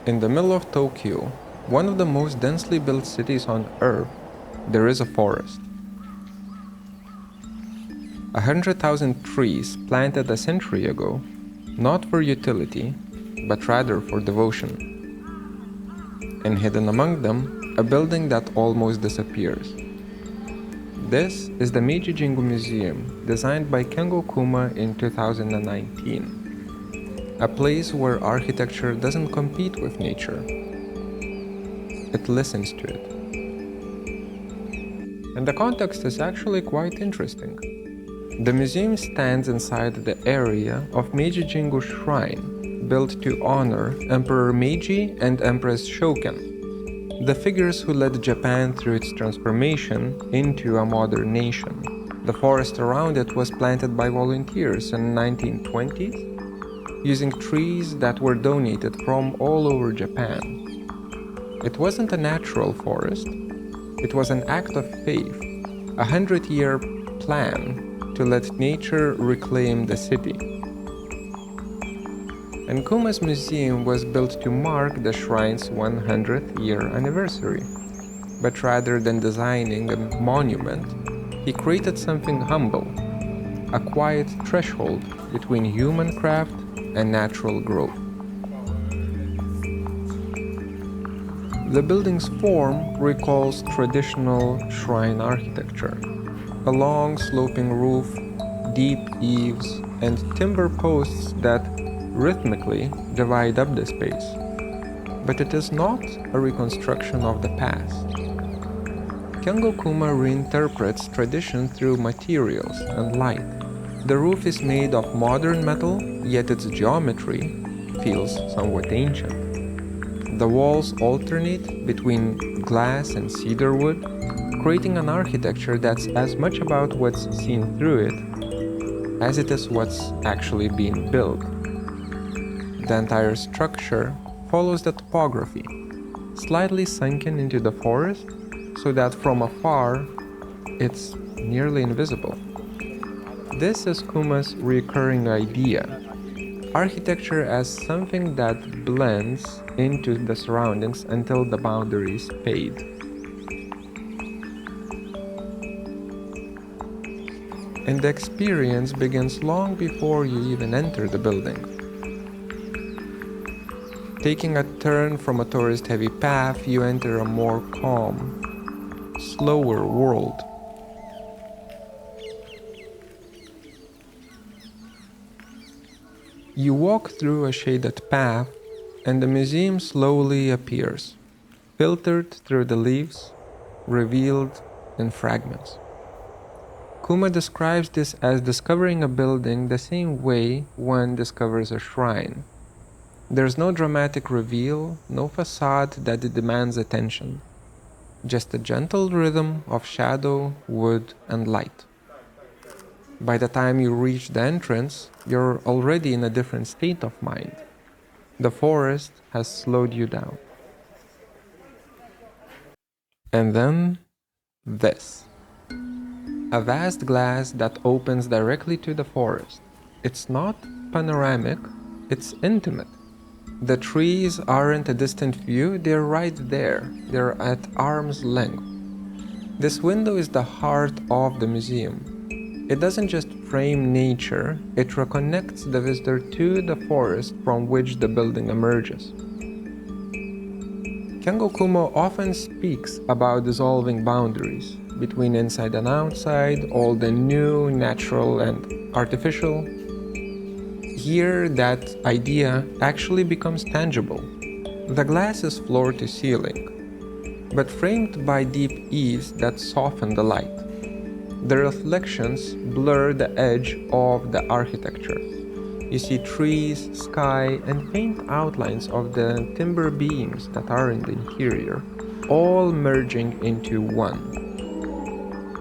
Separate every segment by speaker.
Speaker 1: In the middle of Tokyo, one of the most densely built cities on Earth, there is a forest. 100,000 trees planted a century ago, not for utility, but rather for devotion. And hidden among them, a building that almost disappears. This is the Meiji Jingu Museum, designed by Kengo Kuma in 2019. A place where architecture doesn't compete with nature. It listens to it. And the context is actually quite interesting. The museum stands inside the area of Meiji Jingu Shrine, built to honor Emperor Meiji and Empress Shoken, the figures who led Japan through its transformation into a modern nation. The forest around it was planted by volunteers in the 1920s, using trees that were donated from all over Japan. It wasn't a natural forest, it was an act of faith, a 100-year plan to let nature reclaim the city. And Kuma's museum was built to mark the shrine's 100th year anniversary. But rather than designing a monument, he created something humble, a quiet threshold between human craft and natural growth. The building's form recalls traditional shrine architecture. A long sloping roof, deep eaves, and timber posts that rhythmically divide up the space. But it is not a reconstruction of the past. Kengo Kuma reinterprets tradition through materials and light. The roof is made of modern metal, yet its geometry feels somewhat ancient. The walls alternate between glass and cedar wood, creating an architecture that's as much about what's seen through it as it is what's actually being built. The entire structure follows the topography, slightly sunken into the forest so that from afar it's nearly invisible. This is Kuma's recurring idea: architecture as something that blends into the surroundings until the boundaries fade. And the experience begins long before you even enter the building. Taking a turn from a tourist-heavy path, you enter a more calm, slower world. You walk through a shaded path, and the museum slowly appears, filtered through the leaves, revealed in fragments. Kuma describes this as discovering a building the same way one discovers a shrine. There's no dramatic reveal, no facade that demands attention, just a gentle rhythm of shadow, wood, and light. By the time you reach the entrance, you're already in a different state of mind. The forest has slowed you down. And then, this. A vast glass that opens directly to the forest. It's not panoramic, it's intimate. The trees aren't a distant view, they're right there. They're at arm's length. This window is the heart of the museum. It doesn't just frame nature, it reconnects the visitor to the forest from which the building emerges. Kengo Kuma often speaks about dissolving boundaries between inside and outside, old and new, natural and artificial. Here, that idea actually becomes tangible. The glass is floor to ceiling, but framed by deep eaves that soften the light. The reflections blur the edge of the architecture. You see trees, sky, and faint outlines of the timber beams that are in the interior, all merging into one.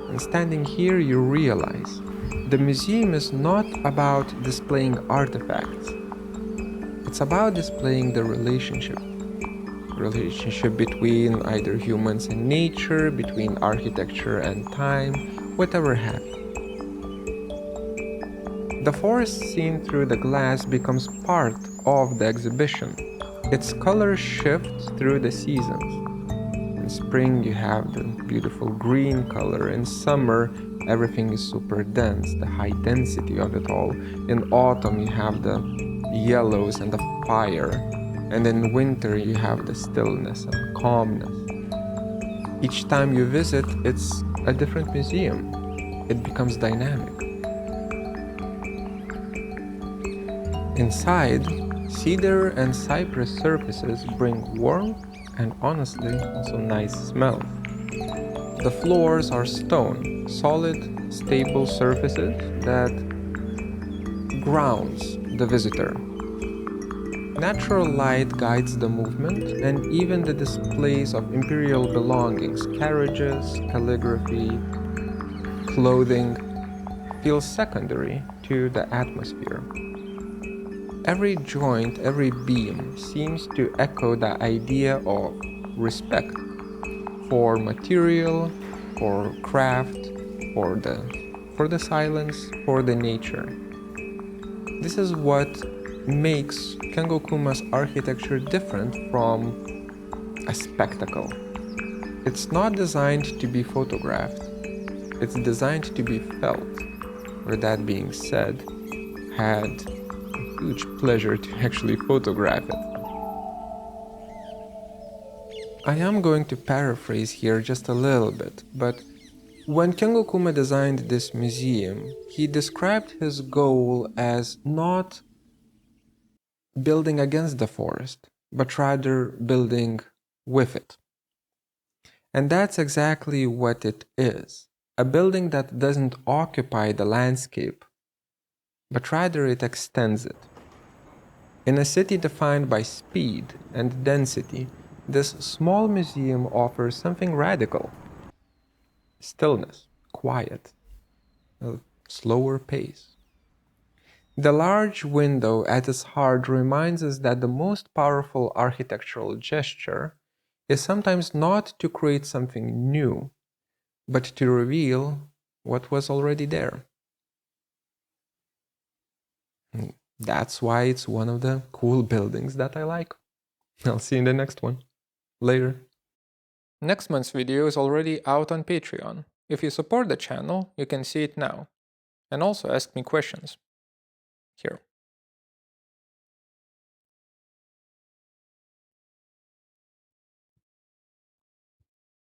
Speaker 1: And standing here, you realize the museum is not about displaying artifacts. It's about displaying the relationship between either humans and nature, between architecture and time, whatever have you. The forest seen through the glass becomes part of the exhibition, Its colors shift through the seasons. In spring, you have the beautiful green color. In summer, everything is super dense, the high density of it all. In autumn, you have the yellows and the fire. And in winter, you have the stillness and calmness. Each time you visit, it's a different museum. It becomes dynamic. Inside, cedar and cypress surfaces bring warmth and honestly also nice smells. The floors are stone, solid, stable surfaces that grounds the visitor. Natural light guides the movement and even the displays of imperial belongings, carriages, calligraphy, clothing, feel secondary to the atmosphere. Every joint, every beam seems to echo the idea of respect for material, for craft, for the silence, for the nature. This is what makes Kengokuma's architecture different from a spectacle. It's not designed to be photographed, it's designed to be felt. With that being said, had a huge pleasure to actually photograph it. I am going to paraphrase here just a little bit, but when Kengokuma designed this museum, he described his goal as not building against the forest, but rather building with it. And that's exactly what it is. A building that doesn't occupy the landscape, but rather it extends it. In a city defined by speed and density, this small museum offers something radical: stillness, quiet, a slower pace. The large window at its heart reminds us that the most powerful architectural gesture is sometimes not to create something new, but to reveal what was already there. That's why it's one of the cool buildings that I like. I'll see you in the next one. Later. Next month's video is already out on Patreon. If you support the channel, you can see it now. And also ask me questions here.